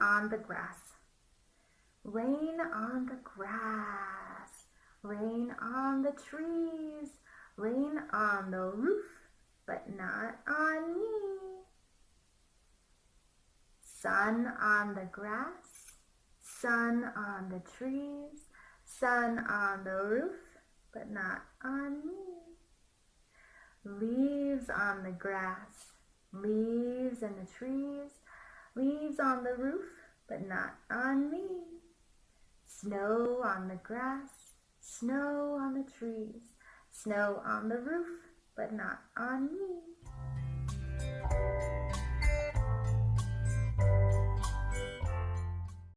on the grass. Rain on the grass. Rain on the trees. Rain on the roof, but not on me. Sun on the grass. Sun on the trees. Sun on the roof, but not on me. Leaves on the grass. Leaves in the trees. Leaves on the roof, but not on me. Snow on the grass. Snow on the trees. Snow on the roof, but not on me.